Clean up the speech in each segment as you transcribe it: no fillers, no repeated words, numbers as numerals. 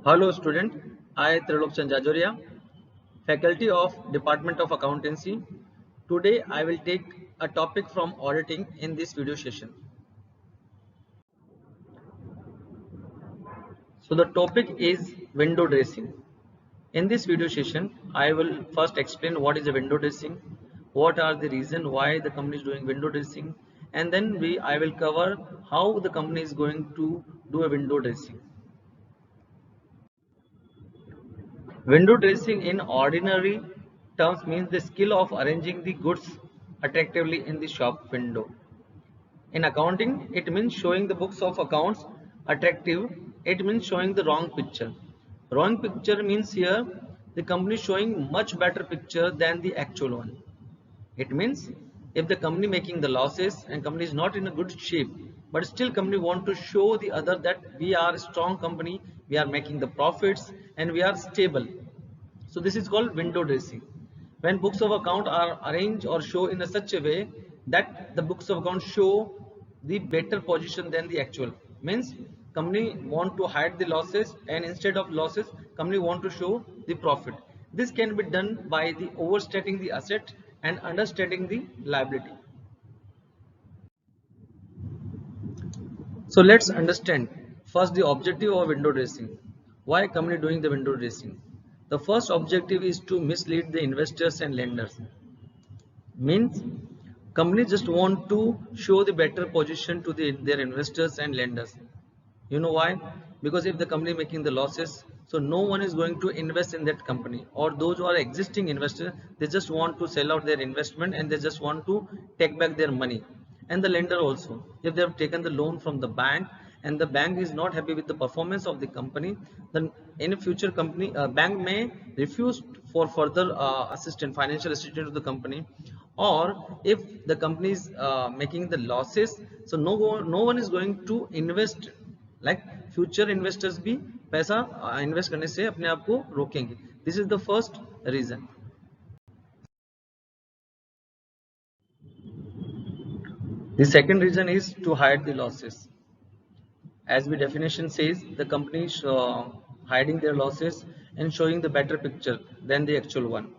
Hello student, I Trilok Chanjajoria, faculty of Department of Accountancy. Today I will take a topic from auditing in this video session. So the topic is window dressing. In this video session, I will first explain what is a window dressing, what are the reasons why the company is doing window dressing, and then I will cover how the company is going to do a window dressing. Window dressing in ordinary terms means the skill of arranging the goods attractively in the shop window. In accounting, it means showing the books of accounts attractive. It means showing the wrong picture. Wrong picture means here the company showing much better picture than the actual one. It means if the company making the losses and company is not in a good shape, but still company want to show the other that we are a strong company, we are making the profits and we are stable. So this is called window dressing. When books of account are arranged or show in a such a way that the books of account show the better position than the actual. Means company want to hide the losses and instead of losses, company want to show the profit. This can be done by the overstating the asset and understating the liability. So let's understand first the objective of window dressing. Why company doing the window dressing? The first objective is to mislead the investors and lenders. Means companies just want to show the better position to their investors and lenders. You know why? Because if the company making the losses, so no one is going to invest in that company, or those who are existing investors, they just want to sell out their investment and they just want to take back their money. And the lender also, if they have taken the loan from the bank and the bank is not happy with the performance of the company, then in a future company bank may refuse for further financial assistance to the company. Or if the company is making the losses, so no one is going to invest, like future investors भी पैसा invest करने से अपने आप को रोकेंगे. This is the first reason. The second reason is to hide the losses. As the definition says, the company is hiding their losses and showing the better picture than the actual one.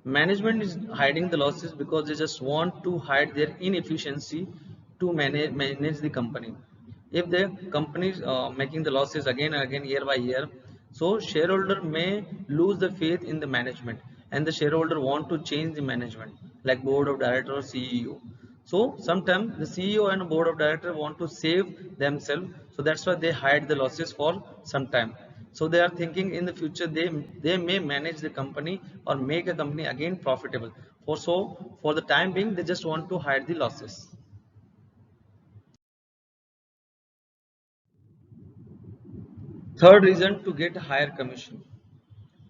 Management is hiding the losses because they just want to hide their inefficiency to manage the company. If the company is making the losses again and again year by year, so shareholder may lose the faith in the management and the shareholder want to change the management like board of director or CEO. So sometimes the CEO and board of director want to save themselves, so that's why they hide the losses for some time. So they are thinking in the future they may manage the company or make a company again profitable. For the time being they just want to hide the losses. Third reason, to get higher commission.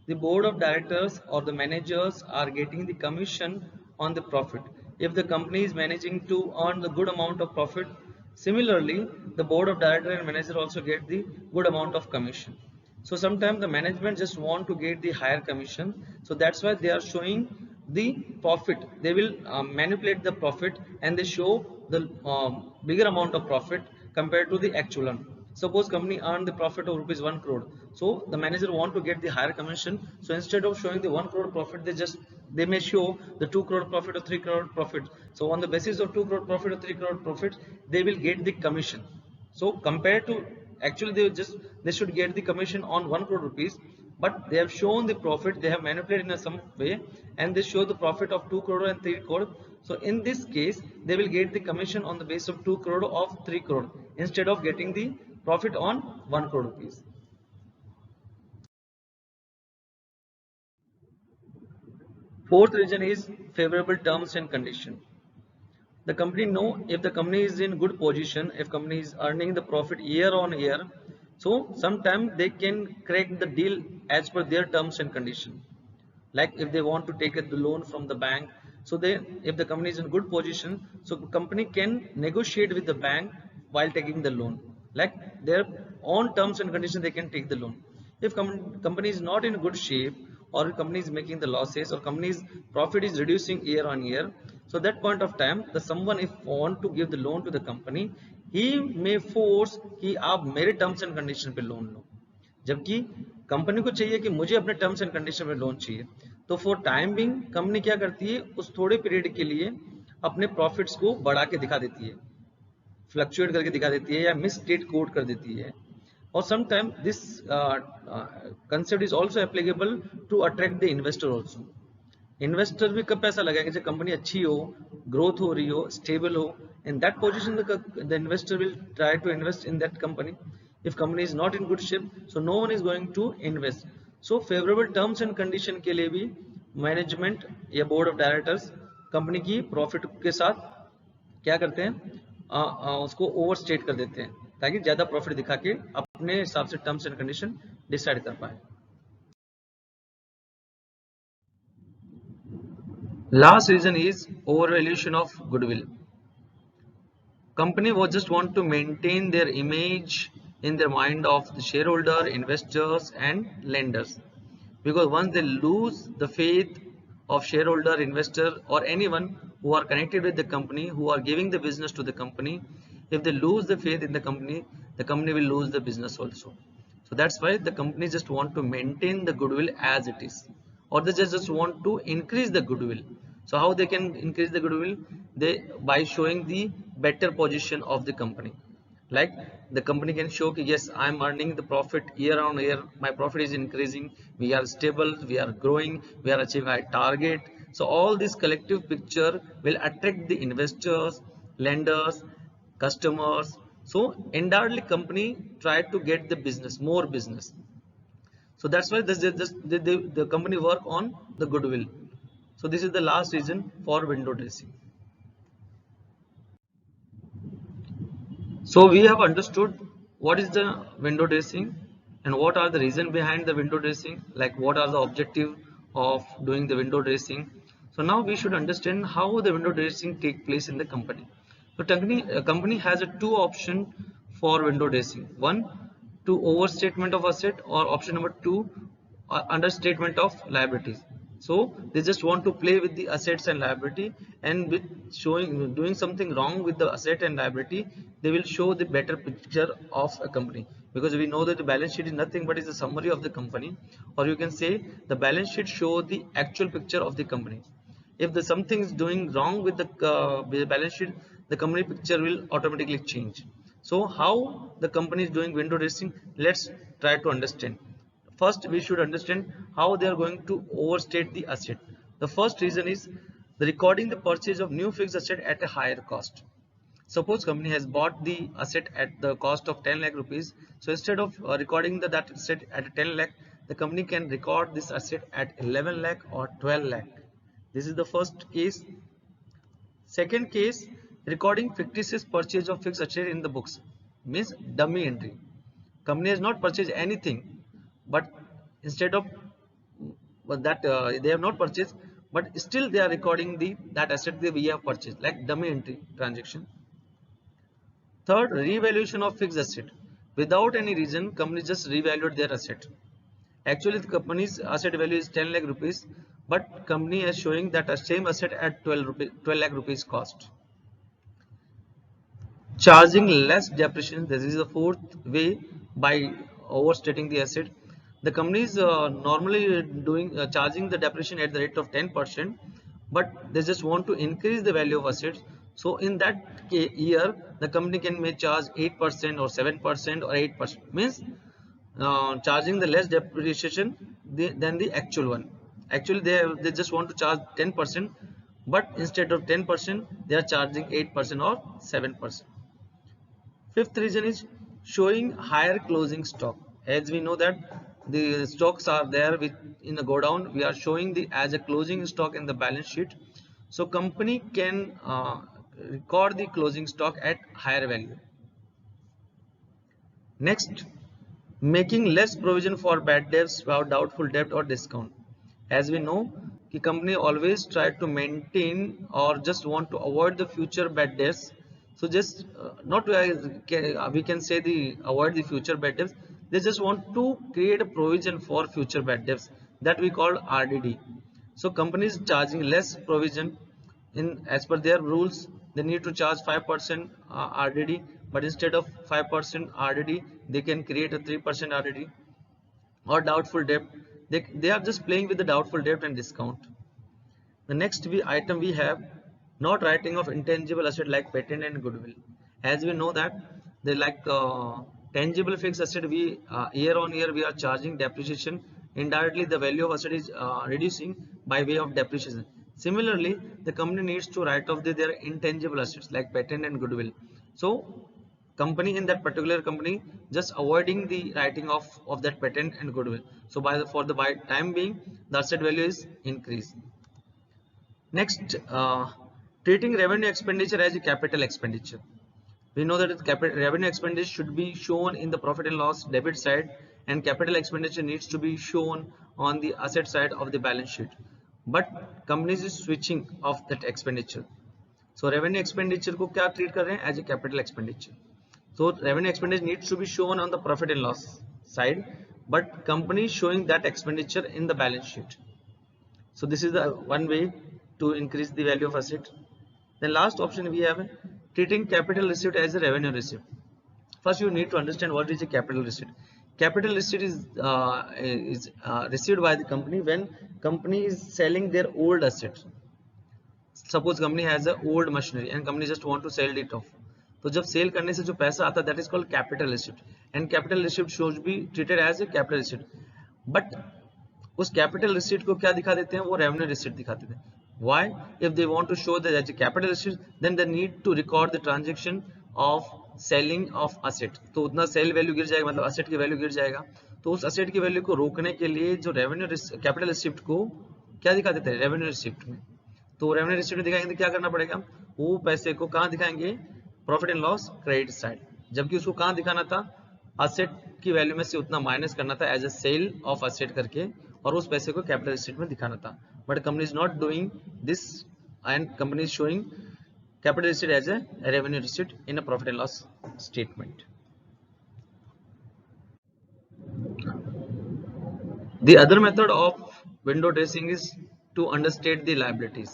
The board of directors or the managers are getting the commission on the profit. If the company is managing to earn the good amount of profit, similarly the board of director and manager also get the good amount of commission. So sometimes the management just want to get the higher commission, so that's why they are showing the profit. They will manipulate the profit and they show the bigger amount of profit compared to the actual one. Suppose company earned the profit of rupees 1 crore, so the manager want to get the higher commission, so instead of showing the 1 crore profit, they may show the 2 crore profit or 3 crore profit. So on the basis of 2 crore profit or 3 crore profit, they will get the commission. So compared to actually they should get the commission on 1 crore rupees, but they have shown the profit, they have manipulated in some way and they show the profit of 2 crore and 3 crore. So in this case they will get the commission on the base of 2 crore of 3 crore instead of getting the profit on 1 crore rupees. Fourth reason is favorable terms and condition. The company know if the company is in good position, if company is earning the profit year on year, so sometimes they can crack the deal as per their terms and condition. Like if they want to take the loan from the bank, so they, if the company is in good position, so company can negotiate with the bank while taking the loan, like their own terms and conditions they can take the loan. If company is not in good shape, or company is making the losses, or company's profit is reducing year on year, so that point of time the someone if want to give the loan to the company, he may force कि आप मेरे terms and condition पे loan लो. जबकि company को चाहिए कि मुझे अपने टर्म्स एंड कंडीशन में लोन चाहिए। तो फॉर टाइम बिंग कंपनी क्या करती है, उस थोड़े पीरियड के लिए अपने प्रॉफिट्स को बढ़ा के दिखा देती है, फ्लक्चुएट करके दिखा देती है या मिस स्टेट कोड कर देती है। और sometime this concept is also applicable to attract the investor also. Investor भी कब पैसा लगाएंगे, जब कंपनी अच्छी हो, ग्रोथ हो रही हो, स्टेबल हो, in that position the investor will try to invest in that company. If company is not in good shape, so no one is going to invest. So favourable terms and condition के लिए भी management या board of directors company की profit के साथ क्या करते हैं, उसको ओवर स्टेट कर देते हैं, ताकि ज्यादा प्रॉफिट दिखा के अपने हिसाब से टर्म्स एंड कंडीशन डिसाइड कर पाए। Last reason is overvaluation of goodwill. Company was just want to maintain their image in their mind of the shareholder, investors and lenders. Because once they lose the faith of shareholder, investor or anyone who are connected with the company, who are giving the business to the company, if they lose the faith in the company will lose the business also. So that's why the company just want to maintain the goodwill as it is, or they just want to increase the goodwill. So how they can increase the goodwill? They by showing the better position of the company. Like the company can show that yes, I am earning the profit year on year, my profit is increasing, we are stable, we are growing, we are achieving our target. So all this collective picture will attract the investors, lenders, customers. So indirectly company try to get the business, more business. So that's why the company work on the goodwill. So this is the last reason for window dressing. So we have understood what is the window dressing and what are the reason behind the window dressing, like what are the objective of doing the window dressing. So now we should understand how the window dressing take place in the company. So company has a two option for window dressing. One, to overstatement of asset, or option number two, understatement of liabilities. So they just want to play with the assets and liability, and with showing doing something wrong with the asset and liability, they will show the better picture of a company. Because we know that the balance sheet is nothing but is a summary of the company, or you can say the balance sheet show the actual picture of the company. If the something is doing wrong with the balance sheet, the company picture will automatically change. So how the company is doing window dressing, let's try to understand. First we should understand how they are going to overstate the asset. The first reason is the recording the purchase of new fixed asset at a higher cost. Suppose company has bought the asset at the cost of 10 lakh rupees. So instead of recording that asset at 10 lakh, the company can record this asset at 11 lakh or 12 lakh. This is the first case. Second case, recording fictitious purchase of fixed asset in the books, means dummy entry. Company has not purchased anything, but instead of that they have not purchased, but still they are recording that asset that we have purchased, like dummy entry transaction. Third, revaluation of fixed asset. Without any reason, company just revalued their asset. Actually, the company's asset value is 10 lakh rupees, but company is showing that a same asset at 12 lakh rupees cost. Charging less depreciation. This is the fourth way by overstating the asset. The company is normally doing charging the depreciation at the rate of 10%, but they just want to increase the value of assets. So in that year, the company can may charge 8% or 7% or 8%. Means charging the less depreciation than the actual one. Actually, they just want to charge 10%, but instead of 10%, they are charging 8% or 7%. Fifth reason is showing higher closing stock. As we know that the stocks are there with in the go down, we are showing the as a closing stock in the balance sheet. So company can record the closing stock at higher value. Next, making less provision for bad debts or doubtful debt or discount. As we know, the company always try to maintain or just want to avoid the future bad debts. So just not we can say the avoid the future bad debts. They just want to create a provision for future bad debts, that we call RDD. So companies charging less provision in as per their rules. They need to charge 5% RDD, but instead of 5% RDD, they can create a 3% RDD. or doubtful debt. They are just playing with the doubtful debt and discount. The next item we have not writing of intangible asset like patent and goodwill. As we know that they like tangible fixed asset, we year on year we are charging depreciation. Indirectly, the value of asset is reducing by way of depreciation. Similarly, the company needs to write off their intangible assets like patent and goodwill. So, company in that particular company just avoiding the writing of that patent and goodwill. So, for the time being, the asset value is increased. Next, treating revenue expenditure as a capital expenditure. We know that revenue expenditure should be shown in the profit and loss debit side, and capital expenditure needs to be shown on the asset side of the balance sheet. But companies is switching of that expenditure. So revenue expenditure को क्या treat कर रहे हैं as a capital expenditure. So revenue expenditure needs to be shown on the profit and loss side, but company is showing that expenditure in the balance sheet. So this is the one way to increase the value of asset. The last option we have treating capital receipt as a revenue receipt. First, you need to understand what is a capital receipt. Capital receipt is received by the company when company is selling their old assets. Suppose company has a old machinery and company just want to sell it off. तो जब cell करने से जो पैसा आता है that is called capital receipt, and capital receipt should be treated as a capital receipt. But उस capital receipt को क्या दिखा देते हैं, वो रेवेन्यू रिसीट दिखा देते हैं. Why? If they want to show that as a capital receipt, then they need to record the transaction of selling of asset. तो उतना सेल वैल्यू गिर जाएगा, मतलब असेट की वैल्यू गिर जाएगा. तो उस असेट की वैल्यू को रोकने के लिए जो रेवेन्यू कैपिटल रिसीप्ट को क्या दिखा देते हैं, रेवेन्यू रिसीप्ट में. तो रेवेन्यू रिसीप्ट में दिखाएंगे तो क्या करना पड़ेगा, वो पैसे को कहाँ दिखाएंगे, profit and loss credit side. जबकि उसको कहाँ दिखाना था, असेट की वैल्यू में से उतना माइनस करना था as a sale of asset करके, और उस पैसे को कैपिटल रिसीट में दिखाना था. But company is not doing this and company is showing capital receipt as a revenue receipt in a profit and loss statement. The other method of window dressing is to understate the liabilities.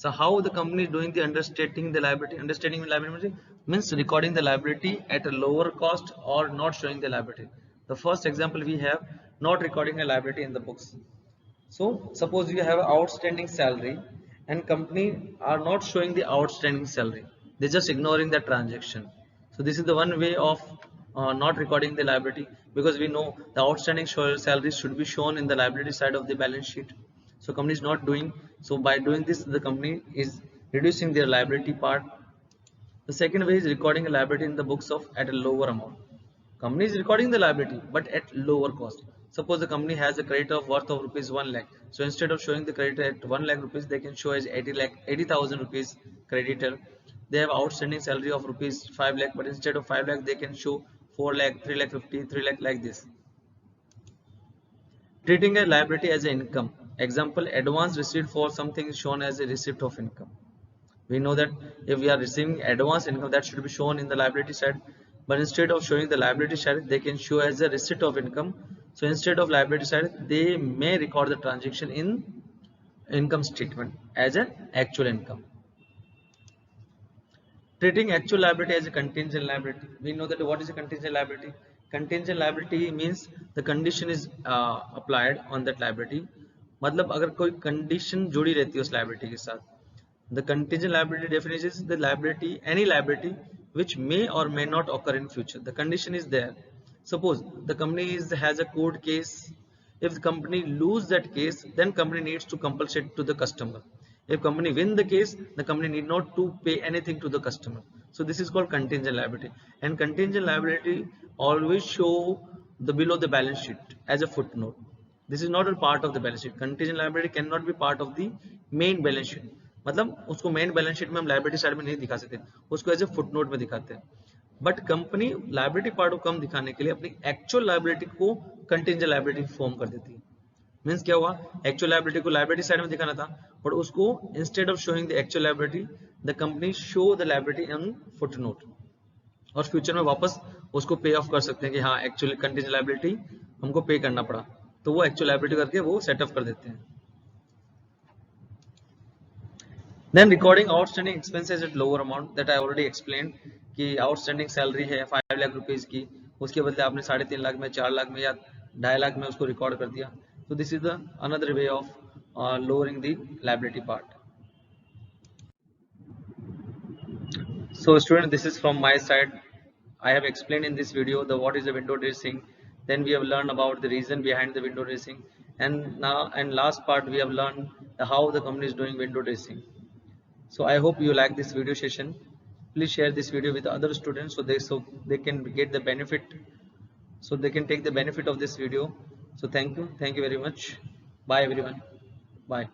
So how the company is doing the understating the liability? Understating the liability means recording the liability at a lower cost or not showing the liability. The first example we have, not recording a liability in the books. So suppose you have outstanding salary and company are not showing the outstanding salary. They're just ignoring the transaction. So this is the one way of not recording the liability, because we know the outstanding salary should be shown in the liability side of the balance sheet. So company is not doing. So by doing this, the company is reducing their liability part. The second way is recording a liability in the books of at a lower amount. Company is recording the liability but at lower cost. Suppose the company has a credit of worth of rupees 1 lakh. So instead of showing the credit at 1 lakh rupees, they can show as 80,000 rupees creditor. They have outstanding salary of rupees 5 lakh, but instead of 5 lakh, they can show 4 lakh, 3 lakh 50, 3 lakh like this. Treating a liability as an income. Example, advance receipt for something is shown as a receipt of income. We know that if we are receiving advance income, that should be shown in the liability side, but instead of showing the liability side, they can show as a receipt of income. So instead of liability side, they may record the transaction in income statement as an actual income. Treating actual liability as a contingent liability. We know that what is a contingent liability? Contingent liability means the condition is applied on that liability. मतलब अगर कोई condition जुड़ी रहती है उस liability के साथ. The contingent liability definition is the liability, any liability which may or may not occur in future. The condition is there. Suppose the company has a court case. If the company lose that case, then company needs to compensate to the customer. If company win the case, the company need not to pay anything to the customer. So this is called contingent liability. And contingent liability always show the below the balance sheet as a footnote. This is not a part of the balance sheet. Contingent liability cannot be part of the main balance sheet. मतलब उसको main balance sheet में हम liability side में नहीं दिखा सकते, उसको as a footnote में दिखाते हैं. बट कंपनी लायबिलिटी पार्ट को कम दिखाने के लिए अपनी एक्चुअल लायबिलिटी को कंटिंजेंट लायबिलिटी फॉर्म कर देती है. मींस क्या हुआ, एक्चुअल लायबिलिटी को लायबिलिटी साइड में दिखाना था, बट उसको instead of showing the actual liability, the company show the liability in footnote, और फ्यूचर में वापस उसको पे ऑफ कर सकते हैं कि हाँ एक्चुअली कंटिंजेंट लायबिलिटी हमको पे करना पड़ा, तो वो एक्चुअल लायबिलिटी करके वो सेटअप कर देते हैं. Then recording outstanding expenses at lower amount, that I already explained कि outstanding salary है 5 लाख रुपीस की, उसके बदले आपने 3.5 लाख में, 4 लाख में या डायलॉग में उसको रिकॉर्ड कर दिया. So this is the another way of lowering the liability part. So student, this is from my side. I have explained in this video the what is the window dressing. Then we have learned about the reason behind the window dressing, and now and last part we have learned how the company is doing window dressing. So I hope you like this video session. Please share this video with other students so they can get the benefit, so they can take the benefit of this video. So thank you very much. Bye everyone. Bye.